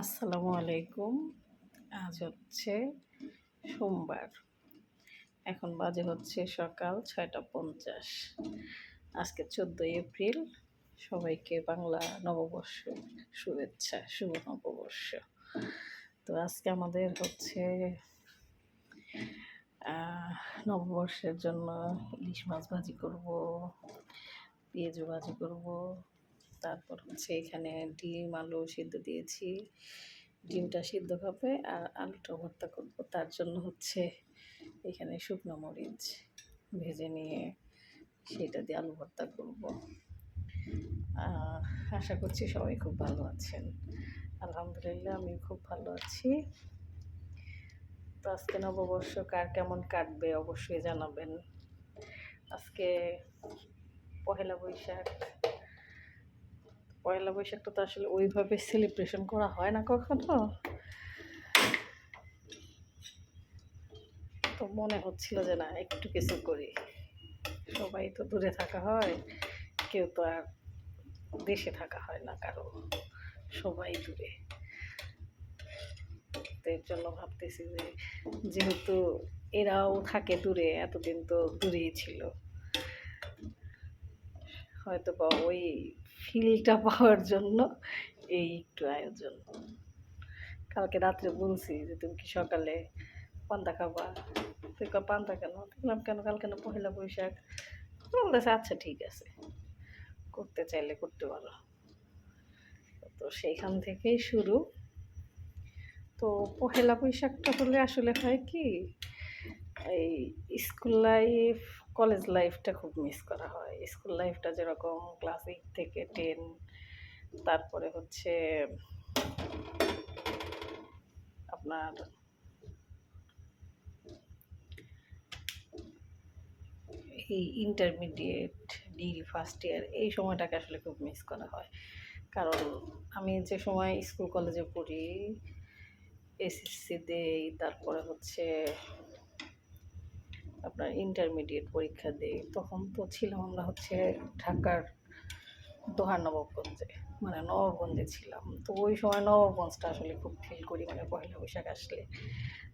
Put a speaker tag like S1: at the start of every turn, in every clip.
S1: আসসালামু আলাইকুম। আজ হচ্ছে সোমবার। এখন বাজে হচ্ছে সকাল ৬টা ৫০। আজকে ১৪ই এপ্রিল। সবাইকে বাংলা নববর্ষের শুভেচ্ছা, শুভ নববর্ষ। তো আজকে আমাদের হচ্ছে নববর্ষের জন্য ইলিশ মাছ ভাজি করব, পেঁয়াজু ভাজি করব। তারপর হচ্ছে এখানে ডিম আলু সিদ্ধ দিয়েছি, ডিমটা সিদ্ধ হবে আর আলুটা ভর্তা করব। তার জন্য হচ্ছে এখানে শুকনো মরিচ ভেজে নিয়ে সেটা দিয়ে আলু ভর্তা করব। আশা করছি সবাই খুব ভালো আছেন। আলহামদুলিল্লাহ আমি খুব ভালো আছি। তো আজকে নববর্ষ কার কেমন কাটবে অবশ্যই জানাবেন। আজকে পহেলা বৈশাখ। পয়লা বৈশাখটা তো আসলে ওইভাবে সেলিব্রেশন করা হয় না কখনো। তো মনে হচ্ছিল যে না একটু কিছু করি। সবাই তো দূরে থাকা হয়, কেউ তো আর দেশে থাকা হয় না কারো, সবাই দূরে। তো এর জন্য ভাবতেছি যে যেহেতু এরাও থাকে দূরে, এতদিন তো দূরেই ছিল, হয়তো বা ওই ফিলটা পাওয়ার জন্য এই একটু আয়োজন। কালকে রাত্রে বলছি যে তুমি কি সকালে পান্তা খাবা? তুই পান্তা কেন? দেখলাম কেন, কালকে না পহেলা বৈশাখ। বলতেছে আচ্ছা ঠিক আছে, করতে চাইলে করতে পারো। তো সেইখান থেকেই শুরু। তো পহেলা বৈশাখটা হলে আসলে হয় কি, এই স্কুল লাইফ কলেজ লাইফটা খুব মিস করা হয়। স্কুল লাইফটা যেরকম ক্লাস 8 থেকে 10, তারপরে হচ্ছে আপনার এই ইন্টারমিডিয়েট, ডিগ্রি ফার্স্ট ইয়ার, এই সময়টাকে আসলে খুব মিস করা হয়। কারণ আমি যে সময় স্কুল কলেজে পড়ি, এসএসসি দেই, তারপরে হচ্ছে আপনার ইন্টারমিডিয়েট পরীক্ষা দেই, তখন তো ছিলাম আমরা হচ্ছে ঢাকার দোহার নবাবগঞ্জে, মানে নবাবগঞ্জে ছিলাম। তো ওই সময় নবাবগঞ্জটা আসলে খুব ফিল করি। মানে পয়লা বৈশাখ আসলে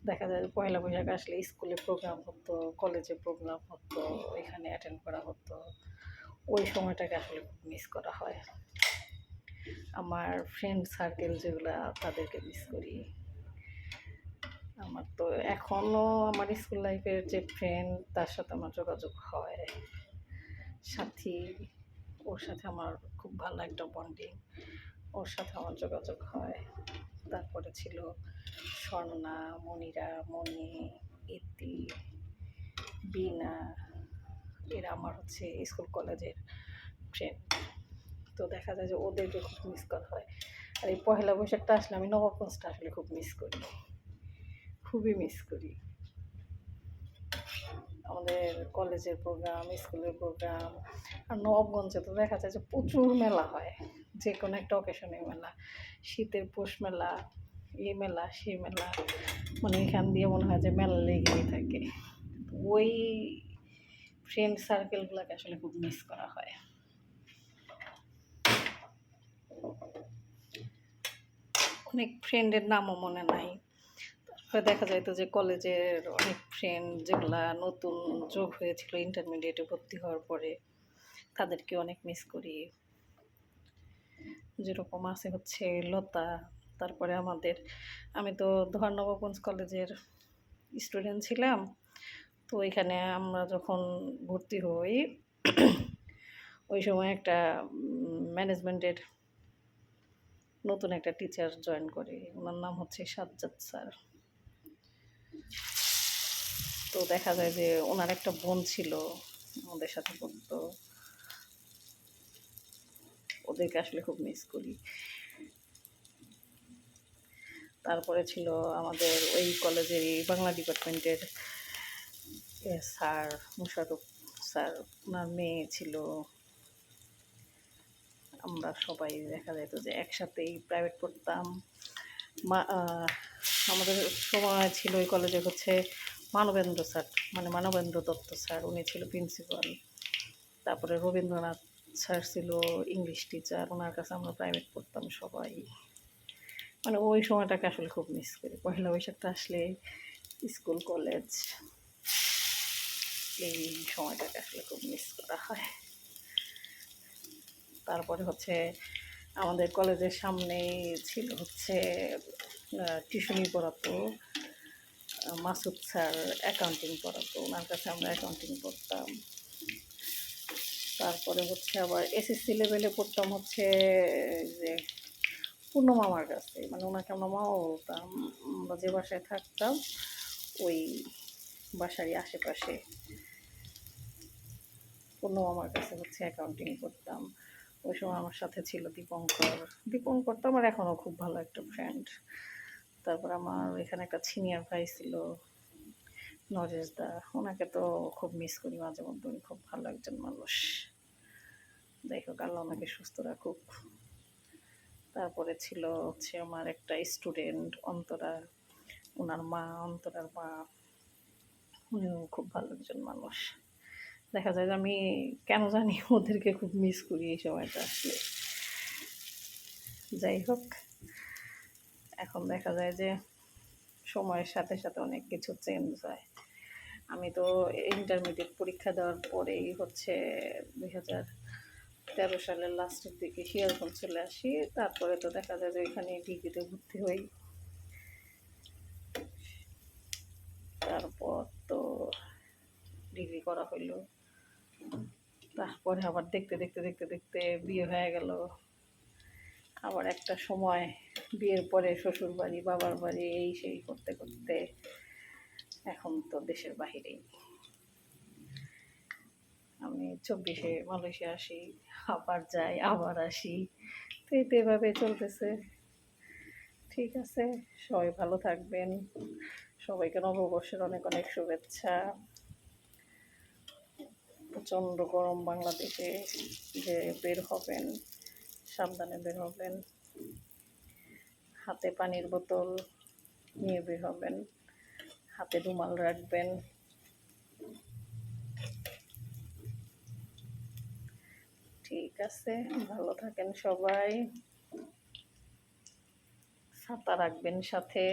S1: দেখা যায় যে পয়লা বৈশাখ আসলে স্কুলে প্রোগ্রাম হতো, কলেজে প্রোগ্রাম হতো, এখানে অ্যাটেন্ড করা হতো। ওই সময়টাকে আসলে খুব মিস করা হয়। আমার ফ্রেন্ড সার্কেল যেগুলো, তাদেরকে মিস করি। আমার তো এখনও আমার স্কুল লাইফের যে ফ্রেন্ড, তার সাথে আমার যোগাযোগ হয়। সাথী, ওর সাথে আমার খুব ভালো একটা বন্ডিং, ওর সাথে আমার যোগাযোগ হয়। তারপরে ছিল স্বর্ণা, মনিরা, মণি, ইতি, বিনা, এরা আমার হচ্ছে স্কুল কলেজের ফ্রেন্ড। তো দেখা যায় যে ওদেরকে খুব মিস করা হয়। আর এই পহেলা বৈশাখটা আসলে আমি নবাবগঞ্জটা আসলে খুব মিস করি, খুবই মিস করি। আমাদের কলেজের প্রোগ্রাম, স্কুলের প্রোগ্রাম, আর নবাবগঞ্জে তো দেখা যায় যে প্রচুর মেলা হয়, যে কোনো একটা অকেশনে মেলা, শীতের পৌষ মেলা, এই মেলা সেই মেলা, মানে এখান দিয়ে মনে হয় যে মেলা লেগেই থাকে। ওই ফ্রেন্ড সার্কেলগুলোকে আসলে খুব মিস করা হয়। অনেক ফ্রেন্ডের নামও মনে নাই। তারপরে দেখা যাইতো যে কলেজের অনেক ফ্রেন্ড যেগুলা নতুন যোগ হয়েছিল ইন্টারমিডিয়েটে ভর্তি হওয়ার পরে, তাদেরকে অনেক মিস করি। যেরকম আছে হচ্ছে লতা, তারপরে আমি তো দোহার নবাবগঞ্জ কলেজের স্টুডেন্ট ছিলাম। তো এখানে আমরা যখন ভর্তি হই, ওই সময় একটা ম্যানেজমেন্টের নতুন একটা টিচার জয়েন করে, ওনার নাম হচ্ছে সাজ্জাদ স্যার। তো দেখা যায় যে ওনার একটা বোন ছিল, আমাদের সাথে পড়তো। ওদেরকে আসলে খুব মিস করি। তারপরে ছিল আমাদের ওই কলেজেরই বাংলা ডিপার্টমেন্টের স্যার মুশারফ স্যার, ওনার মেয়ে ছিল। আমরা সবাই দেখা যেত যে একসাথেই প্রাইভেট পড়তাম। আমাদের সময় ছিল ওই কলেজে হচ্ছে মানবেন্দ্র স্যার, মানে মানবেন্দ্র দত্ত স্যার, উনি ছিল প্রিন্সিপাল। তারপরে রবীন্দ্রনাথ স্যার ছিল ইংলিশ টিচার, ওনার কাছে আমরা প্রাইভেট পড়তাম সবাই। মানে ওই সময়টাকে আসলে খুব মিস করি। পহেলা বৈশাখটা আসলে স্কুল কলেজ এই সময়টাকে আসলে খুব মিস করা হয়। তারপরে হচ্ছে আমাদের কলেজের সামনেই ছিল হচ্ছে টিউশনি পড়াতো মাসুদ স্যার, অ্যাকাউন্টিং পড়াতো, ওনার কাছে আমরা অ্যাকাউন্টিং পড়তাম। তারপরে হচ্ছে আবার এসএসসি লেভেলে পড়তাম হচ্ছে যে পূর্ণ মামার কাছে, মানে ওনাকে আমরা মামা বলতাম। আমরা যে বাসায় থাকতাম ওই বাসারই আশেপাশে পূর্ণ মামার কাছে হচ্ছে অ্যাকাউন্টিং করতাম। ওই সময় আমার সাথে ছিল দীপঙ্কর। দীপঙ্কর তো আমার এখনও খুব ভালো একটা ফ্রেন্ড। তারপর আমার এখানে একটা সিনিয়র ভাই ছিল নরেশ দা, ওনাকে তো খুব মিস করি মাঝে মধ্যে, উনি খুব ভালো একজন মানুষ। যাই হোক, আল্লাহ ওনাকে সুস্থ রাখুক। তারপরে ছিল হচ্ছে আমার একটা স্টুডেন্ট অন্তরা, ওনার মা, অন্তরার মা, উনিও খুব ভালো একজন মানুষ। দেখা যায় যে আমি কেন জানি ওদেরকে খুব মিস করি এই সময়টা আসলে। যাই হোক, এখন দেখা যায় যে সময়ের সাথে সাথে অনেক কিছু চেঞ্জ হয়। আমি তো ইন্টারমিডিয়েট পরীক্ষা দেওয়ার পরেই হচ্ছে 2013 সালের লাস্টের দিকে সিরাজগঞ্জ চলে আসি। তারপরে তো দেখা যায় যে ওইখানে ডিগ্রিতে ভর্তি হই। তারপর তো ডিগ্রি করা হইলো। তারপরে আবার দেখতে দেখতে দেখতে দেখতে বিয়ে হয়ে গেল। আবার একটা সময় বিয়ের পরে শ্বশুর বাড়ি, বাবার বাড়ি, এই সেই করতে করতে এখন তো দেশের বাহিরেই। আমি 24-এ মালয়েশিয়া আসি, আবার যাই, আবার আসি। তো এই তো এভাবে চলতেছে। ঠিক আছে, সবাই ভালো থাকবেন। সবাইকে নববর্ষের অনেক অনেক শুভেচ্ছা। প্রচণ্ড গরম বাংলাদেশে, যে বের হবেন সাবধানে বের হবেন, হাতে পানির বোতল নিয়ে বের হবেন, হাতে রুমাল রাখবেন। ঠিক আছে, ভালো থাকেন সবাই। ছাতা রাখবেন সাথে,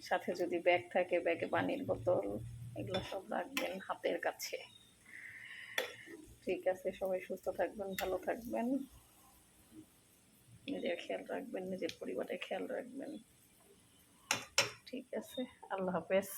S1: সাথে যদি ব্যাগ থাকে ব্যাগে পানির বোতল, এগুলো সব রাখবেন হাতের কাছে। ঠিক আছে, সবাই সুস্থ থাকবেন, ভালো থাকবেন, নিজের খেয়াল রাখবেন, নিজের পরিবারের খেয়াল রাখবেন। ঠিক আছে, আল্লাহ হাফেজ।